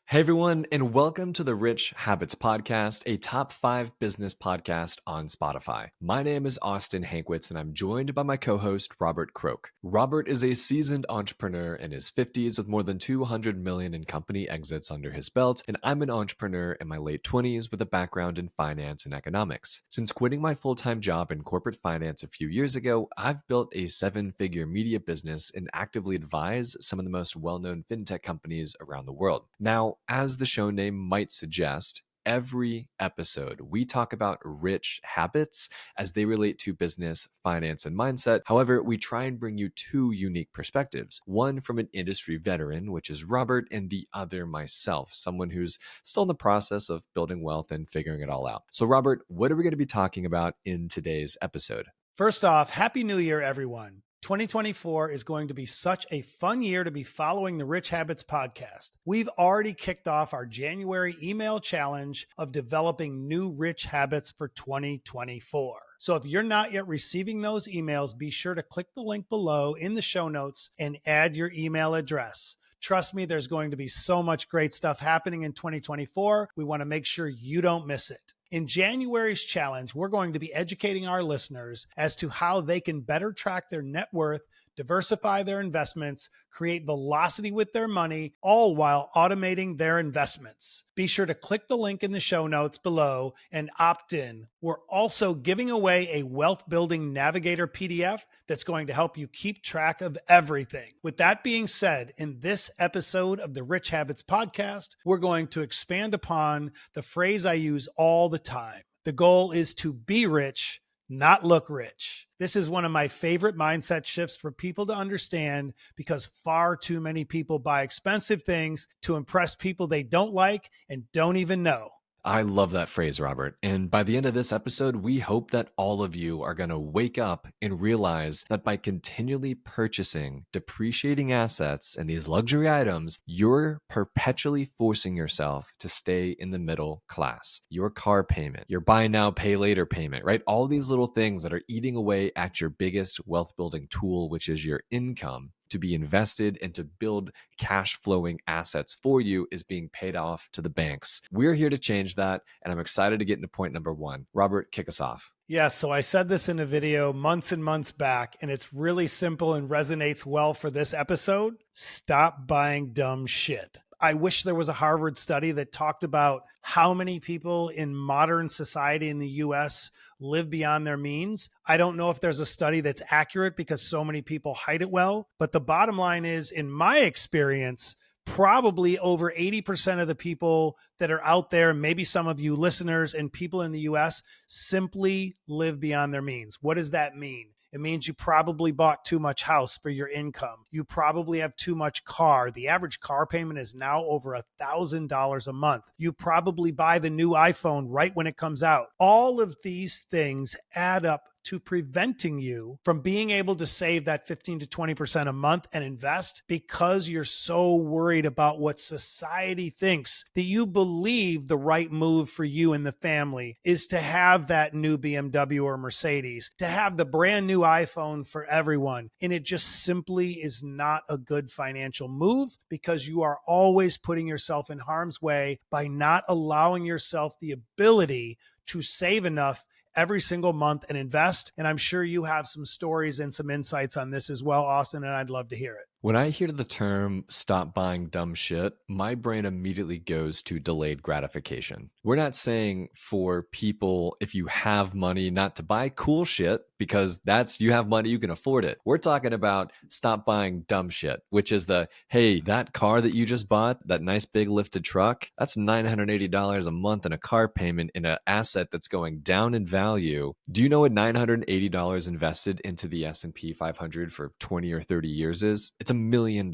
Hey everyone, and welcome to the Rich Habits Podcast, a top 5 business podcast on Spotify. My name is Austin Hankwitz, and I'm joined by my co-host, Robert Croak. Robert is a seasoned entrepreneur in his 50s with more than 200 million in company exits under his belt, and I'm an entrepreneur in my late 20s with a background in finance and economics. Since quitting my full-time job in corporate finance a few years ago, I've built a 7-figure media business and actively advise some of the most well-known fintech companies around the world. Now, as the show name might suggest, every episode we talk about rich habits as they relate to business, finance, and mindset. However, we try and bring you two unique perspectives, one from an industry veteran, which is Robert, and the other myself, someone who's still in the process of building wealth and figuring it all out. So Robert, what are we going to be talking about in today's episode? First off, Happy New Year, everyone. 2024 is going to be such a fun year to be following the Rich Habits podcast. We've already kicked off our January email challenge of developing new rich habits for 2024. So if you're not yet receiving those emails, be sure to click the link below in the show notes and add your email address. Trust me, there's going to be so much great stuff happening in 2024. We want to make sure you don't miss it. In January's challenge, we're going to be educating our listeners as to how they can better track their net worth, diversify their investments, create velocity with their money, all while automating their investments. Be sure to click the link in the show notes below and opt in. We're also giving away a wealth building navigator PDF that's going to help you keep track of everything. With that being said, in this episode of the Rich Habits podcast, we're going to expand upon the phrase I use all the time. The goal is to be rich, not look rich. This is one of my favorite mindset shifts for people to understand because far too many people buy expensive things to impress people they don't like and don't even know. I love that phrase, Robert. And by the end of this episode, we hope that all of you are going to wake up and realize that by continually purchasing depreciating assets and these luxury items, you're perpetually forcing yourself to stay in the middle class. Your car payment, your buy now, pay later payment, right? All these little things that are eating away at your biggest wealth building tool, which is your income, to be invested and to build cash flowing assets for you is being paid off to the banks. We're here to change that, and I'm excited to get into point number 1. Robert, kick us off. Yeah, so I said this in a video months and months back, and it's really simple and resonates well for this episode. Stop buying dumb shit. I wish there was a Harvard study that talked about how many people in modern society in the US live beyond their means. I don't know if there's a study that's accurate because so many people hide it well. But the bottom line is, in my experience, probably over 80% of the people that are out there, maybe some of you listeners and people in the US, simply live beyond their means. What does that mean? It means you probably bought too much house for your income. You probably have too much car. The average car payment is now over $1,000 a month. You probably buy the new iPhone right when it comes out. All of these things add up to preventing you from being able to save that 15 to 20% a month and invest because you're so worried about what society thinks, that you believe the right move for you and the family is to have that new BMW or Mercedes, to have the brand new iPhone for everyone. And it just simply is not a good financial move because you are always putting yourself in harm's way by not allowing yourself the ability to save enough every single month and invest. And I'm sure you have some stories and some insights on this as well, Austin, and I'd love to hear it. When I hear the term stop buying dumb shit, my brain immediately goes to delayed gratification. We're not saying for people, if you have money, not to buy cool shit because you have money, you can afford it. We're talking about stop buying dumb shit, which is hey, that car that you just bought, that nice big lifted truck, that's $980 a month in a car payment in an asset that's going down in value. Do you know what $980 invested into the S&P 500 for 20 or 30 years is? It's $1 million,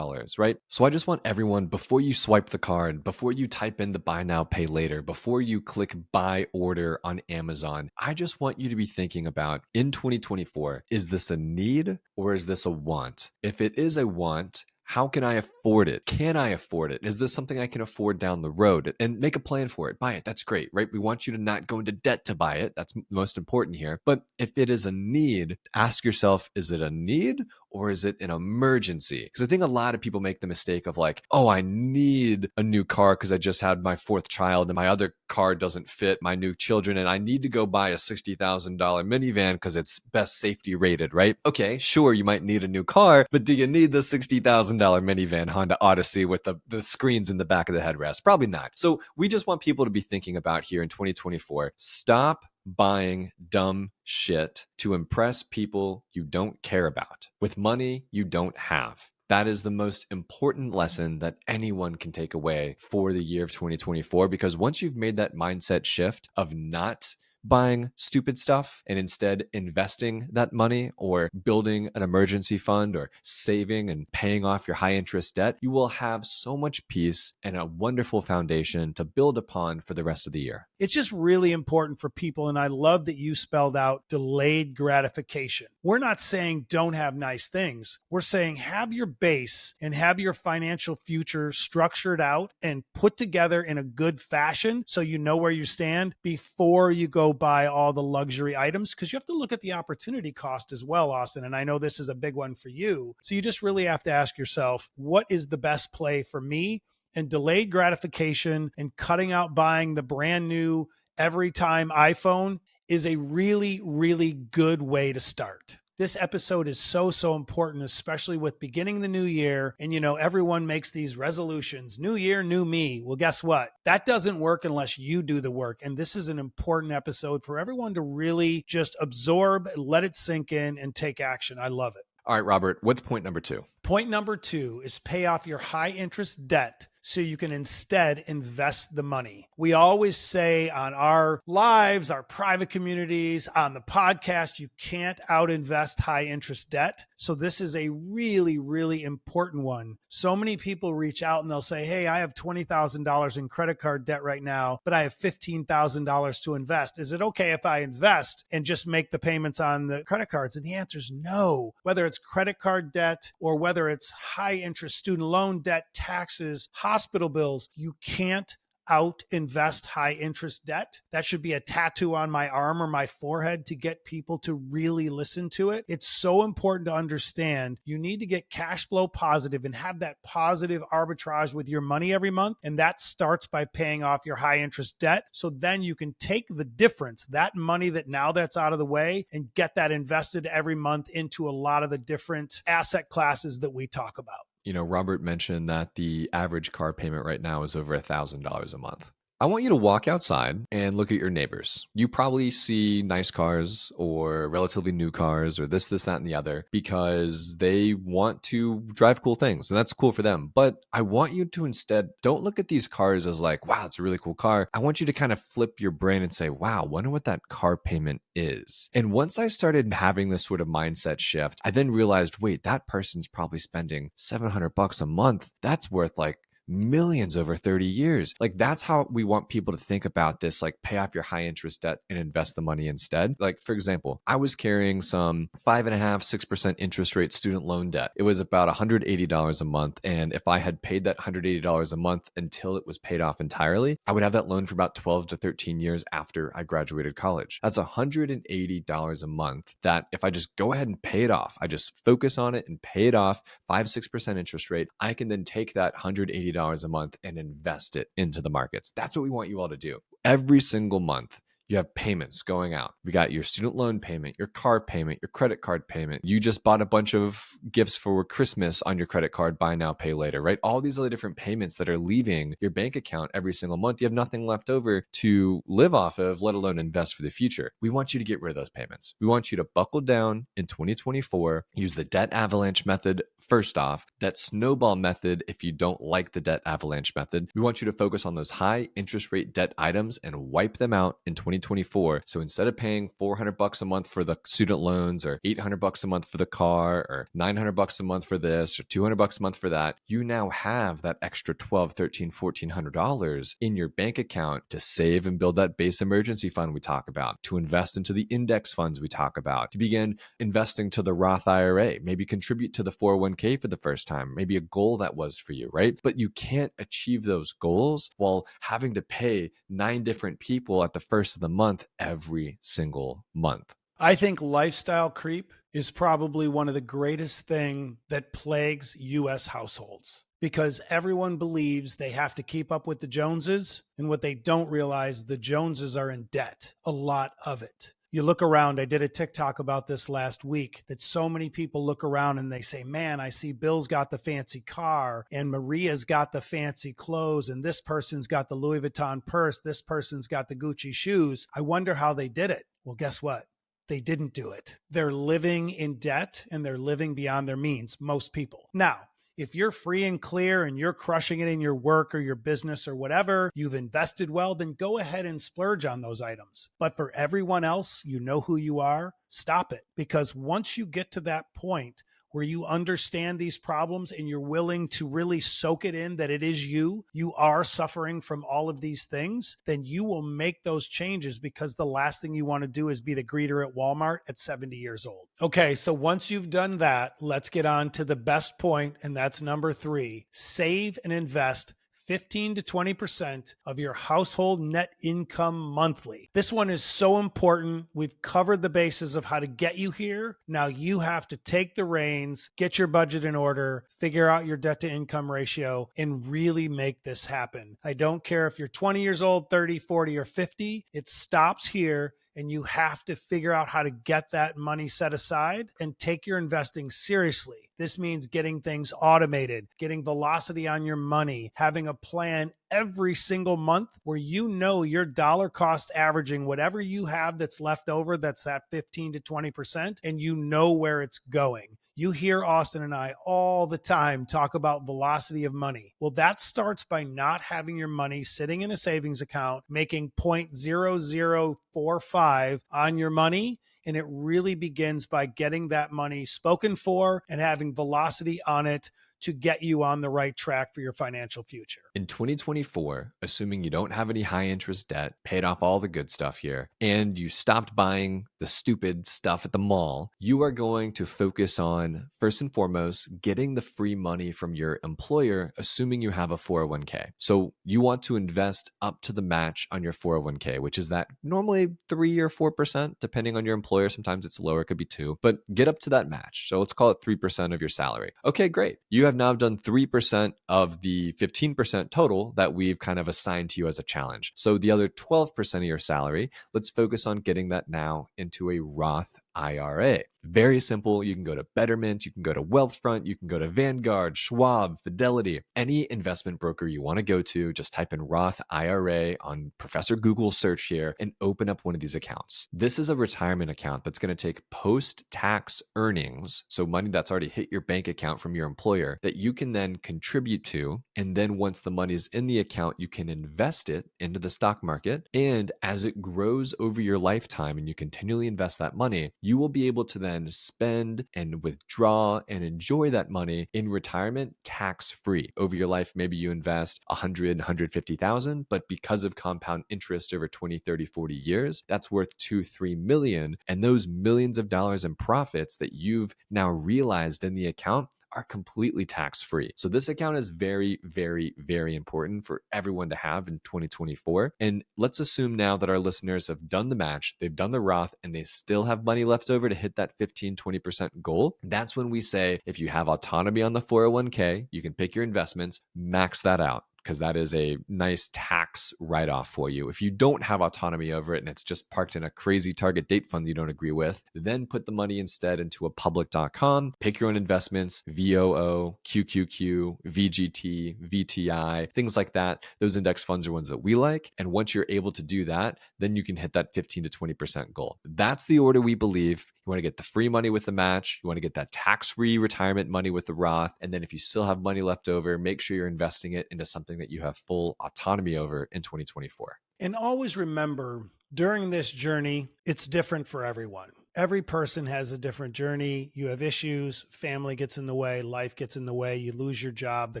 right? So I just want everyone, before you swipe the card, before you type in the buy now, pay later, before you click buy order on Amazon, I just want you to be thinking about in 2024, is this a need or is this a want? If it is a want, how can I afford it? Can I afford it? Is this something I can afford down the road? And make a plan for it. Buy it. That's great, right? We want you to not go into debt to buy it. That's most important here. But if it is a need, ask yourself, is it a need or is it an emergency? Because I think a lot of people make the mistake of like, oh, I need a new car because I just had my fourth child and my other car doesn't fit my new children and I need to go buy a $60,000 minivan because it's best safety rated, right? Okay, sure, you might need a new car, but do you need the $60,000 minivan Honda Odyssey with the screens in the back of the headrest? Probably not. So we just want people to be thinking about here in 2024, stop buying dumb shit to impress people you don't care about with money you don't have. That is the most important lesson that anyone can take away for the year of 2024, because once you've made that mindset shift of not buying stupid stuff and instead investing that money or building an emergency fund or saving and paying off your high interest debt, you will have so much peace and a wonderful foundation to build upon for the rest of the year. It's just really important for people. And I love that you spelled out delayed gratification. We're not saying don't have nice things. We're saying have your base and have your financial future structured out and put together in a good fashion so you know where you stand before you go buy all the luxury items, because you have to look at the opportunity cost as well, Austin. And I know this is a big one for you. So you just really have to ask yourself, what is the best play for me? And delayed gratification and cutting out buying the brand new every time iPhone is a really, really good way to start. This episode is so important, especially with beginning the new year. And, everyone makes these resolutions, new year, new me. Well, guess what? That doesn't work unless you do the work. And this is an important episode for everyone to really just absorb, let it sink in, and take action. I love it. All right, Robert, what's point number 2? Point number 2 is pay off your high interest debt so you can instead invest the money. We always say on our lives, our private communities, on the podcast, you can't outinvest high interest debt. So this is a really, really important one. So many people reach out and they'll say, hey, I have $20,000 in credit card debt right now, but I have $15,000 to invest. Is it okay if I invest and just make the payments on the credit cards? And the answer is no. Whether it's credit card debt or whether it's high interest student loan debt, taxes, hospital bills, you can't out invest high interest debt. That should be a tattoo on my arm or my forehead to get people to really listen to it. It's so important to understand you need to get cash flow positive and have that positive arbitrage with your money every month. And that starts by paying off your high interest debt. So then you can take the difference, that money that now that's out of the way, and get that invested every month into a lot of the different asset classes that we talk about. Robert mentioned that the average car payment right now is over $1,000 a month. I want you to walk outside and look at your neighbors. You probably see nice cars or relatively new cars or this, that, and the other because they want to drive cool things, and that's cool for them. But I want you to instead don't look at these cars as like, wow, it's a really cool car. I want you to kind of flip your brain and say, wow, wonder what that car payment is. And once I started having this sort of mindset shift, I then realized, wait, that person's probably spending $700 a month. That's worth like millions over 30 years. Like that's how we want people to think about this, like pay off your high interest debt and invest the money instead. Like for example, I was carrying some 5.5-6% interest rate student loan debt. It was about $180 a month. And if I had paid that $180 a month until it was paid off entirely, I would have that loan for about 12 to 13 years after I graduated college. That's $180 a month that if I just go ahead and pay it off, I just focus on it and pay it off, 5-6% interest rate, I can then take that $180 a month and invest it into the markets. That's what we want you all to do. Every single month, you have payments going out. We got your student loan payment, your car payment, your credit card payment. You just bought a bunch of gifts for Christmas on your credit card, buy now, pay later, right? All these other different payments that are leaving your bank account every single month. You have nothing left over to live off of, let alone invest for the future. We want you to get rid of those payments. We want you to buckle down in 2024, use the debt avalanche method first off, that snowball method if you don't like the debt avalanche method. We want you to focus on those high interest rate debt items and wipe them out in 2024. So instead of paying $400 a month for the student loans or $800 a month for the car or $900 a month for this or $200 a month for that, you now have that extra $1,200, $1,300, $1,400 in your bank account to save and build that base emergency fund we talk about, to invest into the index funds we talk about, to begin investing to the Roth IRA, maybe contribute to the 401k for the first time, maybe a goal that was for you, right? But you can't achieve those goals while having to pay 9 different people at the first of the month every single month. I think lifestyle creep is probably one of the greatest thing that plagues US households because everyone believes they have to keep up with the Joneses, and what they don't realize, the Joneses are in debt, a lot of it. You look around, I did a TikTok about this last week, that so many people look around and they say, man, I see Bill's got the fancy car and Maria's got the fancy clothes and this person's got the Louis Vuitton purse, this person's got the Gucci shoes. I wonder how they did it. Well, guess what? They didn't do it. They're living in debt and they're living beyond their means, most people. Now, if you're free and clear and you're crushing it in your work or your business or whatever, you've invested well, then go ahead and splurge on those items. But for everyone else, you know who you are, stop it. Because once you get to that point where you understand these problems and you're willing to really soak it in that it is you are suffering from all of these things, then you will make those changes, because the last thing you want to do is be the greeter at Walmart at 70 years old. Okay, so once you've done that, let's get on to the best point, and that's number 3. Save and invest 15 to 20% of your household net income monthly. This one is so important. We've covered the bases of how to get you here. Now you have to take the reins, get your budget in order, figure out your debt to income ratio, and really make this happen. I don't care if you're 20 years old, 30, 40, or 50. It stops here. And you have to figure out how to get that money set aside and take your investing seriously. This means getting things automated, getting velocity on your money, having a plan every single month where you know your dollar cost averaging whatever you have that's left over, that's that 15 to 20%, and you know where it's going. You hear Austin and I all the time talk about velocity of money. Well, that starts by not having your money sitting in a savings account, making 0.0045 on your money. And it really begins by getting that money spoken for and having velocity on it to get you on the right track for your financial future. In 2024, assuming you don't have any high interest debt, paid off all the good stuff here, and you stopped buying the stupid stuff at the mall, you are going to focus on, first and foremost, getting the free money from your employer, assuming you have a 401k. So you want to invest up to the match on your 401k, which is that normally 3 or 4%, depending on your employer. Sometimes it's lower, it could be 2, but get up to that match. So let's call it 3% of your salary. Okay, great. You have now done 3% of the 15% total that we've kind of assigned to you as a challenge. So the other 12% of your salary, let's focus on getting that now into a Roth IRA. Very simple. You can go to Betterment, you can go to Wealthfront, you can go to Vanguard, Schwab, Fidelity, any investment broker you want to go to. Just type in Roth IRA on Professor Google search here and open up one of these accounts. This is a retirement account that's going to take post-tax earnings, so money that's already hit your bank account from your employer, that you can then contribute to. And then once the money's in the account, you can invest it into the stock market. And as it grows over your lifetime and you continually invest that money, you will be able to then spend and withdraw and enjoy that money in retirement tax-free. Over your life, maybe you invest 100, 150,000, but because of compound interest over 20, 30, 40 years, that's worth 2, 3 million. And those millions of dollars in profits that you've now realized in the account are completely tax-free. So this account is very, very, very important for everyone to have in 2024. And let's assume now that our listeners have done the match, they've done the Roth, and they still have money left over to hit that 15, 20% goal. That's when we say, if you have autonomy on the 401k, you can pick your investments, max that out, because that is a nice tax write-off for you. If you don't have autonomy over it and it's just parked in a crazy target date fund you don't agree with, then put the money instead into a public.com, pick your own investments, VOO, QQQ, VGT, VTI, things like that. Those index funds are ones that we like. And once you're able to do that, then you can hit that 15 to 20% goal. That's the order we believe. You want to get the free money with the match. You want to get that tax-free retirement money with the Roth. And then if you still have money left over, make sure you're investing it into something that you have full autonomy over in 2024. And always remember, during this journey, it's different for everyone. Every person has a different journey. You have issues, family gets in the way, life gets in the way, you lose your job, the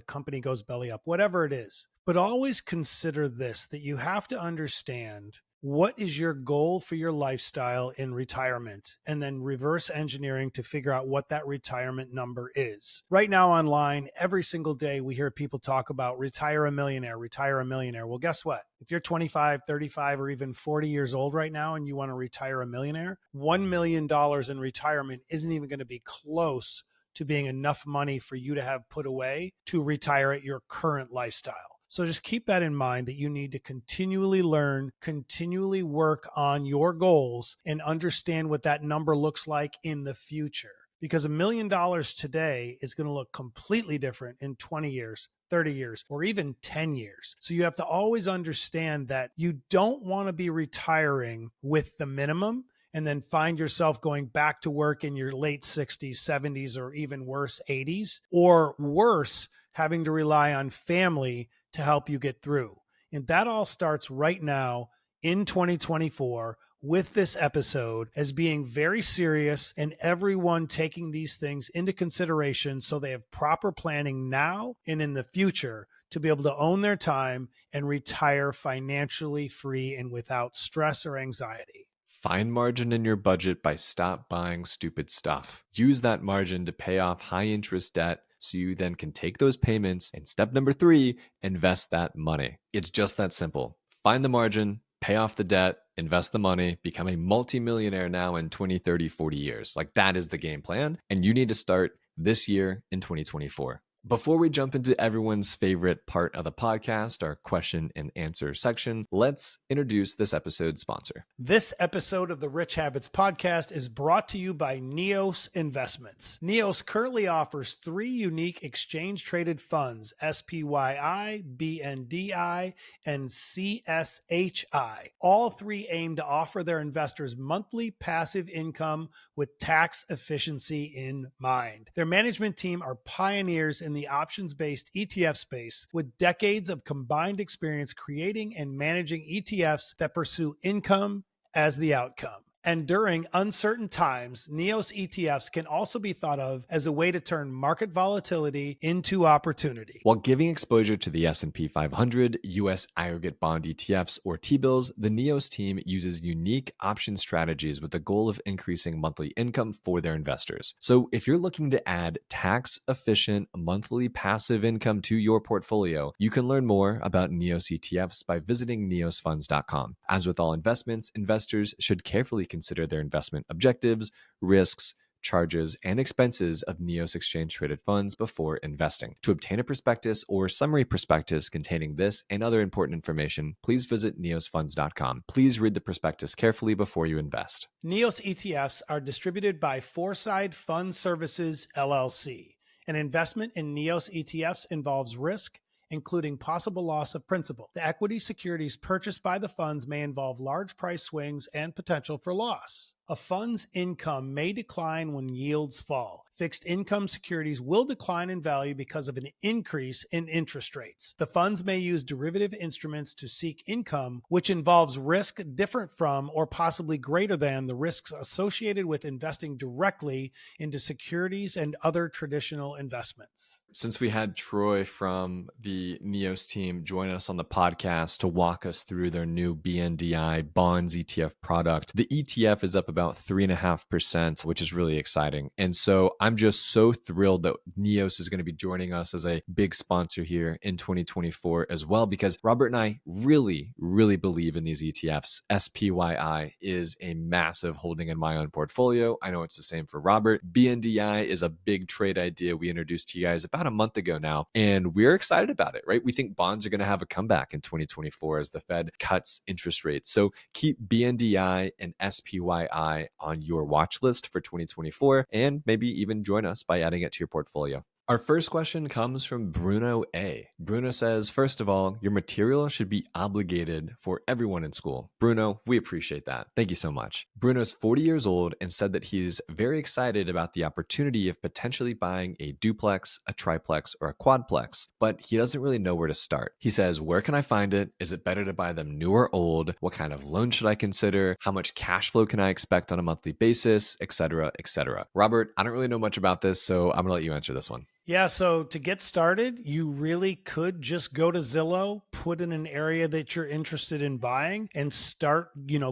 company goes belly up, whatever it is. But always consider this, that you have to understand what is your goal for your lifestyle in retirement, and then reverse engineering to figure out what that retirement number is. Right now online, every single day we hear people talk about retire a millionaire, retire a millionaire. Well, guess what? If you're 25, 35, or even 40 years old right now and you want to retire a millionaire, $1 million in retirement isn't even going to be close to being enough money for you to have put away to retire at your current lifestyle. So just keep that in mind, that you need to continually learn, continually work on your goals, and understand what that number looks like in the future. Because $1 million today is going to look completely different in 20 years, 30 years, or even 10 years. So you have to always understand that you don't want to be retiring with the minimum and then find yourself going back to work in your late 60s, 70s, or even worse, 80s, or worse, having to rely on family to help you get through. And that all starts right now in 2024 with this episode as being very serious, and everyone taking these things into consideration so they have proper planning now and in the future to be able to own their time and retire financially free and without stress or anxiety. Find margin in your budget by stop buying stupid stuff. Use that margin to pay off high interest debt so you then can take those payments. And step number 3, invest that money. It's just that simple. Find the margin, pay off the debt, invest the money, become a multimillionaire now in 20, 30, 40 years. Like, that is the game plan. And you need to start this year in 2024. Before we jump into everyone's favorite part of the podcast, our question and answer section, let's introduce this episode's sponsor. This episode of the Rich Habits Podcast is brought to you by Neos Investments. Neos currently offers 3 unique exchange-traded funds, SPYI, BNDI, and CSHI. All 3 aim to offer their investors monthly passive income with tax efficiency in mind. Their management team are pioneers in the options-based ETF space, with decades of combined experience creating and managing ETFs that pursue income as the outcome. And during uncertain times, Neos ETFs can also be thought of as a way to turn market volatility into opportunity. While giving exposure to the S&P 500, U.S. aggregate bond ETFs, or T-bills, the Neos team uses unique option strategies with the goal of increasing monthly income for their investors. So if you're looking to add tax-efficient monthly passive income to your portfolio, you can learn more about Neos ETFs by visiting neosfunds.com. As with all investments, investors should carefully consider their investment objectives, risks, charges, and expenses of Neos exchange-traded funds before investing. To obtain a prospectus or summary prospectus containing this and other important information, please visit neosfunds.com. Please read the prospectus carefully before you invest. Neos ETFs are distributed by Foreside Fund Services, LLC. An investment in Neos ETFs involves risk, including possible loss of principal. The equity securities purchased by the funds may involve large price swings and potential for loss. A fund's income may decline when yields fall. Fixed income securities will decline in value because of an increase in interest rates. The funds may use derivative instruments to seek income, which involves risk different from or possibly greater than the risks associated with investing directly into securities and other traditional investments. Since we had Troy from the Neos team join us on the podcast to walk us through their new BNDI bonds ETF product, the ETF is up about 3.5%, which is really exciting. And so I'm just so thrilled that Neos is going to be joining us as a big sponsor here in 2024 as well, because Robert and I really, really believe in these ETFs. SPYI is a massive holding in my own portfolio. I know it's the same for Robert. BNDI is a big trade idea we introduced to you guys about a month ago now, and we're excited about it, right? We think bonds are going to have a comeback in 2024 as the Fed cuts interest rates. So keep BNDI and SPYI on your watch list for 2024, and maybe even join us by adding it to your portfolio. Our first question comes from Bruno A. Bruno says, first of all, your material should be obligated for everyone in school. Bruno, we appreciate that. Thank you so much. Bruno's 40 years old and said that he's very excited about the opportunity of potentially buying a duplex, a triplex, or a quadplex, but he doesn't really know where to start. He says, where can I find it? Is it better to buy them new or old? What kind of loan should I consider? How much cash flow can I expect on a monthly basis, etc., etc. Robert, I don't really know much about this, so I'm gonna let you answer this one. Yeah, so to get started, you really could just go to Zillow, put in an area that you're interested in buying and start,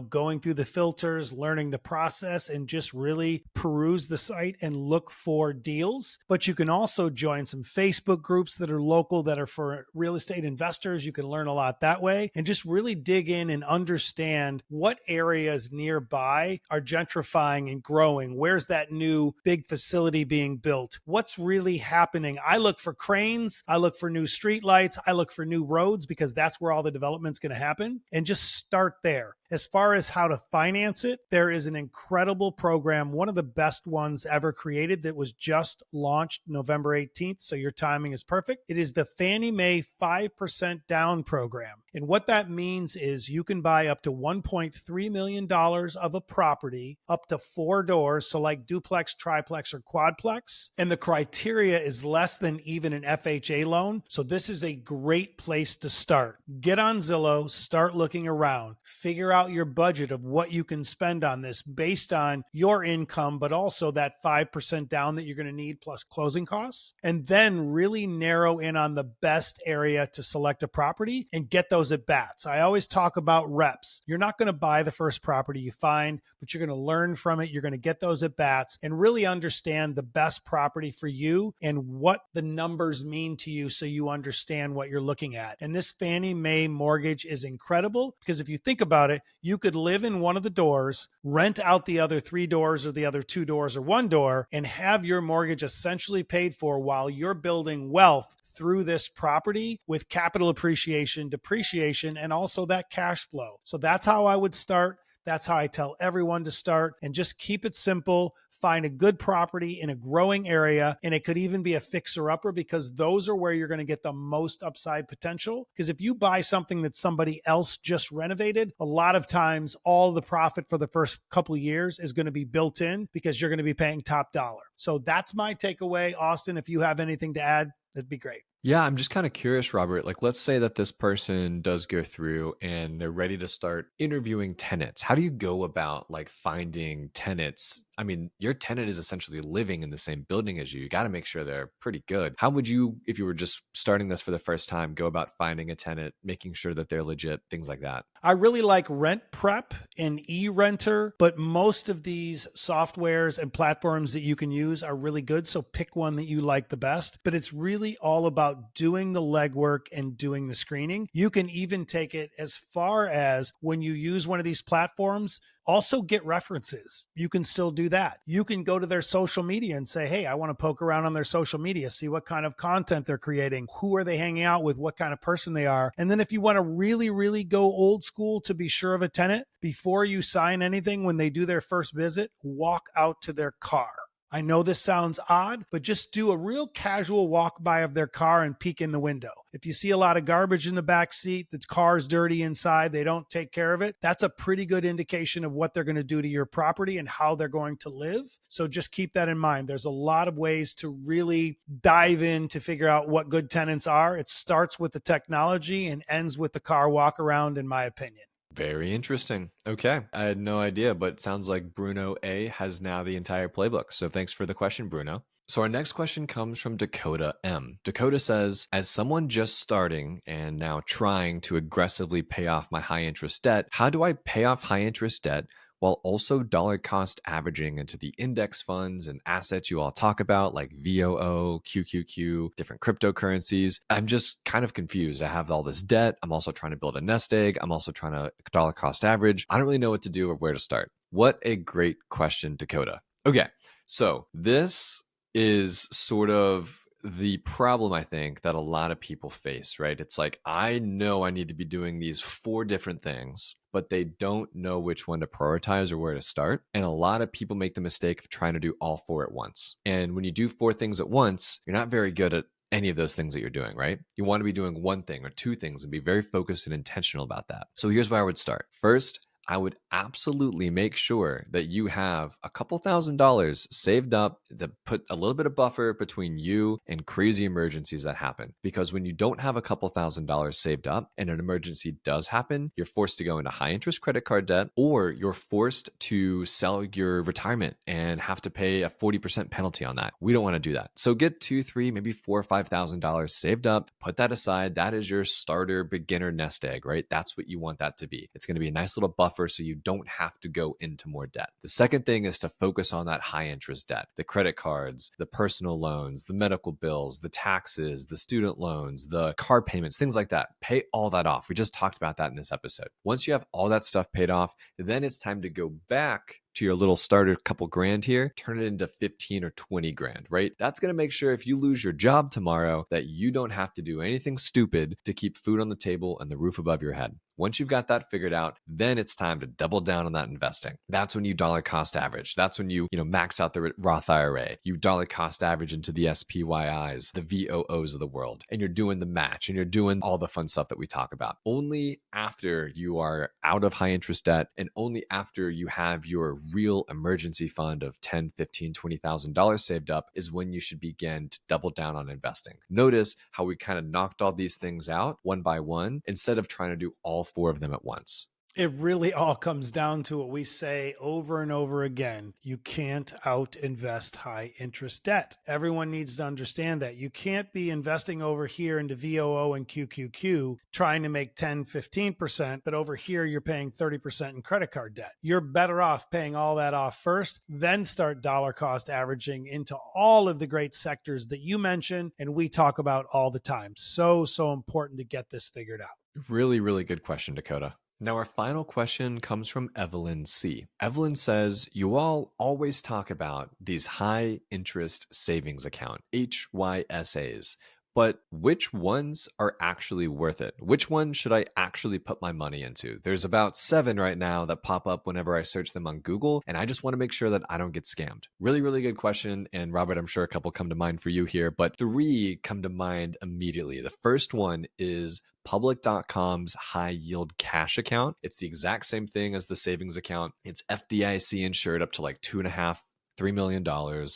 going through the filters, learning the process and just really peruse the site and look for deals. But you can also join some Facebook groups that are local that are for real estate investors. You can learn a lot that way and just really dig in and understand what areas nearby are gentrifying and growing. Where's that new big facility being built? What's really happening? I look for cranes. I look for new street lights. I look for new roads because that's where all the development's going to happen, and just start there. As far as how to finance it, there is an incredible program, one of the best ones ever created that was just launched November 18th. So your timing is perfect. It is the Fannie Mae 5% down program. And what that means is you can buy up to $1.3 million of a property up to 4 doors. So like duplex, triplex, or quadplex. And the criteria is less than even an FHA loan. So this is a great place to start. Get on Zillow, start looking around, figure out your budget of what you can spend on this based on your income, but also that 5% down that you're going to need plus closing costs. And then really narrow in on the best area to select a property and get those at bats. I always talk about reps. You're not going to buy the first property you find, but you're going to learn from it. You're going to get those at bats and really understand the best property for you and what the numbers mean to you so you understand what you're looking at. And this Fannie Mae mortgage is incredible because if you think about it, you could live in one of the doors, rent out the other 3 doors or the other 2 doors or 1 door, and have your mortgage essentially paid for while you're building wealth through this property with capital appreciation, depreciation, and also that cash flow. So that's how I would start. That's how I tell everyone to start, and just keep it simple. Find a good property in a growing area, and it could even be a fixer-upper because those are where you're going to get the most upside potential. Because if you buy something that somebody else just renovated, a lot of times all the profit for the first couple of years is going to be built in because you're going to be paying top dollar. So that's my takeaway. Austin, if you have anything to add, that'd be great. Yeah, I'm just kind of curious, Robert. Like, let's say that this person does go through and they're ready to start interviewing tenants. How do you go about like finding tenants? I mean, your tenant is essentially living in the same building as you. You got to make sure they're pretty good. How would you, if you were just starting this for the first time, go about finding a tenant, making sure that they're legit, things like that? I really like Rent Prep and eRenter, but most of these softwares and platforms that you can use are really good. So pick one that you like the best, but it's really all about doing the legwork and doing the screening. You can even take it as far as when you use one of these platforms, also get references. You can still do that. You can go to their social media and say, hey, I want to poke around on their social media, see what kind of content they're creating, who are they hanging out with, what kind of person they are. And then if you want to really, really go old school to be sure of a tenant, before you sign anything, when they do their first visit, walk out to their car. I know this sounds odd, but just do a real casual walk by of their car and peek in the window. If you see a lot of garbage in the back seat, the car's dirty inside, they don't take care of it, that's a pretty good indication of what they're going to do to your property and how they're going to live. So just keep that in mind. There's a lot of ways to really dive in to figure out what good tenants are. It starts with the technology and ends with the car walk around, in my opinion. Very interesting. Okay. I had no idea, but it sounds like Bruno A has now the entire playbook. So thanks for the question, Bruno. So our next question comes from Dakota M. Dakota says, as someone just starting and now trying to aggressively pay off my high interest debt, how do I pay off high interest debt while also dollar cost averaging into the index funds and assets you all talk about, like VOO, QQQ, different cryptocurrencies? I'm just kind of confused. I have all this debt. I'm also trying to build a nest egg. I'm also trying to dollar cost average. I don't really know what to do or where to start. What a great question, Dakota. Okay, so this is sort of the problem, I think, that a lot of people face, right? It's like, I know I need to be doing these 4 different things, but they don't know which one to prioritize or where to start. And a lot of people make the mistake of trying to do all 4 at once. And when you do 4 things at once, you're not very good at any of those things that you're doing, right? You want to be doing 1 thing or 2 things and be very focused and intentional about that. So here's where I would start. First, I would absolutely make sure that you have a couple $1,000s saved up to put a little bit of buffer between you and crazy emergencies that happen. Because when you don't have a couple $1,000s saved up and an emergency does happen, you're forced to go into high interest credit card debt, or you're forced to sell your retirement and have to pay a 40% penalty on that. We don't want to do that. So get $2, $3, maybe $4 or $5,000 saved up, put that aside. That is your starter beginner nest egg, right? That's what you want that to be. It's going to be a nice little buffer so you don't have to go into more debt. The second thing is to focus on that high interest debt, the credit cards, the personal loans, the medical bills, the taxes, the student loans, the car payments, things like that. Pay all that off. We just talked about that in this episode. Once you have all that stuff paid off, then it's time to go back to your little starter couple grand here, turn it into 15 or 20 grand, right? That's going to make sure if you lose your job tomorrow that you don't have to do anything stupid to keep food on the table and the roof above your head. Once you've got that figured out, then it's time to double down on that investing. That's when you dollar cost average. That's when you max out the Roth IRA. You dollar cost average into the SPYIs, the VOOs of the world, and you're doing the match and you're doing all the fun stuff that we talk about. Only after you are out of high interest debt and only after you have your real emergency fund of $10, $15, $20,000 saved up is when you should begin to double down on investing. Notice how we kind of knocked all these things out one by one instead of trying to do all four of them at once. It really all comes down to what we say over and over again. You can't out invest high interest debt. Everyone needs to understand that. You can't be investing over here into VOO and QQQ trying to make 10, 15%, but over here you're paying 30% in credit card debt. You're better off paying all that off first, then start dollar cost averaging into all of the great sectors that you mentioned and we talk about all the time. So important to get this figured out. Really, really good question, Dakota. Now, our final question comes from Evelyn C. Evelyn says, you all always talk about these high interest savings account, HYSAs, but which ones are actually worth it? Which one should I actually put my money into? There's about 7 right now that pop up whenever I search them on Google, and I just want to make sure that I don't get scammed. Really, really good question. And Robert, I'm sure a couple come to mind for you here, but 3 come to mind immediately. The first one is public.com's high yield cash account. It's the exact same thing as the savings account. It's FDIC insured up to like $2.5–3 million.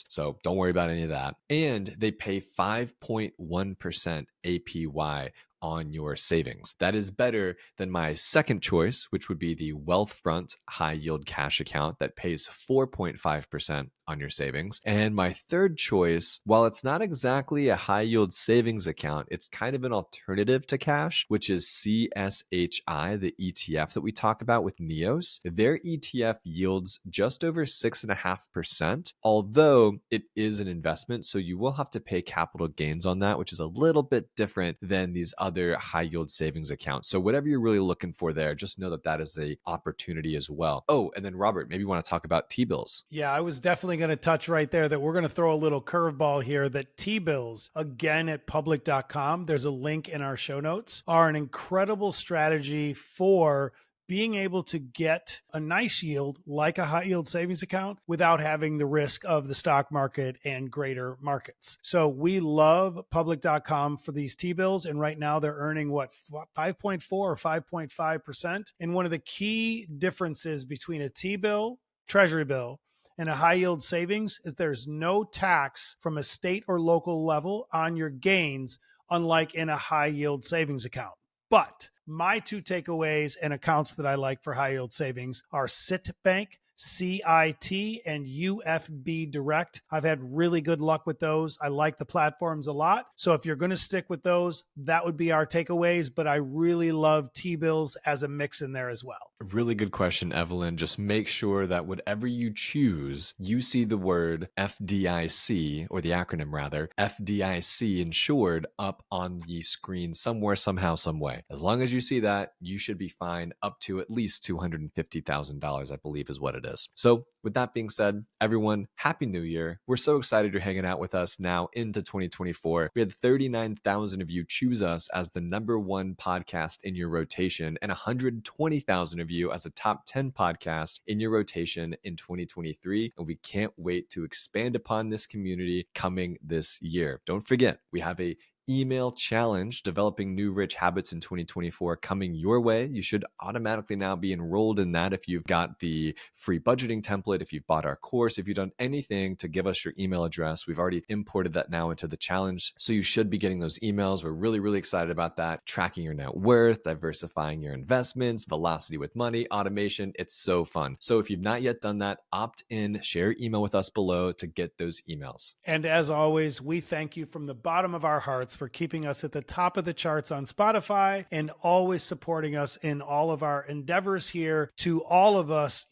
So don't worry about any of that. And they pay 5.1% APY on your savings. That is better than my second choice, which would be the Wealthfront high yield cash account that pays 4.5% on your savings. And my third choice, while it's not exactly a high yield savings account, it's kind of an alternative to cash, which is CSHI, the ETF that we talk about with NEOS. Their ETF yields just over 6.5%, although it is an investment. So you will have to pay capital gains on that, which is a little bit different than these other high yield savings accounts. So whatever you're really looking for there, just know that that is the opportunity as well. Oh, and then Robert, maybe you want to talk about T-bills. Yeah, I was definitely going to touch right there that we're going to throw a little curveball here that T-bills, again at public.com, there's a link in our show notes, are an incredible strategy for being able to get a nice yield like a high yield savings account without having the risk of the stock market and greater markets. So we love public.com for these T-bills. And right now they're earning 5.4 or 5.5%. And one of the key differences between a T-bill, treasury bill, and a high yield savings is there's no tax from a state or local level on your gains, unlike in a high yield savings account. But my 2 takeaways and accounts that I like for high yield savings are Citibank, CIT, and UFB Direct. I've had really good luck with those. I like the platforms a lot. So if you're going to stick with those, that would be our takeaways. But I really love T-bills as a mix in there as well. Really good question, Evelyn. Just make sure that whatever you choose, you see the word FDIC, or the acronym rather, FDIC insured up on the screen somewhere, somehow, some way. As long as you see that, you should be fine up to at least $250,000, I believe is what it is. So with that being said, everyone, Happy New Year. We're so excited you're hanging out with us now into 2024. We had 39,000 of you choose us as the #1 podcast in your rotation and 120,000 of you as a top 10 podcast in your rotation in 2023. And we can't wait to expand upon this community coming this year. Don't forget, we have a email challenge, Developing New Rich Habits in 2024, coming your way. You should automatically now be enrolled in that if you've got the free budgeting template, if you've bought our course, if you've done anything to give us your email address. We've already imported that now into the challenge. So you should be getting those emails. We're really, really excited about that. Tracking your net worth, diversifying your investments, velocity with money, automation. It's so fun. So if you've not yet done that, opt in, share your email with us below to get those emails. And as always, we thank you from the bottom of our hearts for keeping us at the top of the charts on Spotify and always supporting us in all of our endeavors here to all of us,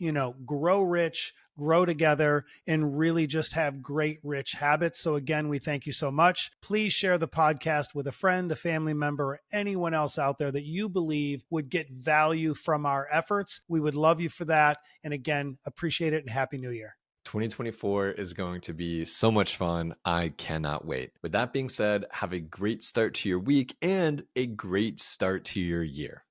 grow rich, grow together, and really just have great, rich habits. So again, we thank you so much. Please share the podcast with a friend, a family member, or anyone else out there that you believe would get value from our efforts. We would love you for that. And again, appreciate it and Happy New Year. 2024 is going to be so much fun. I cannot wait. With that being said, have a great start to your week and a great start to your year.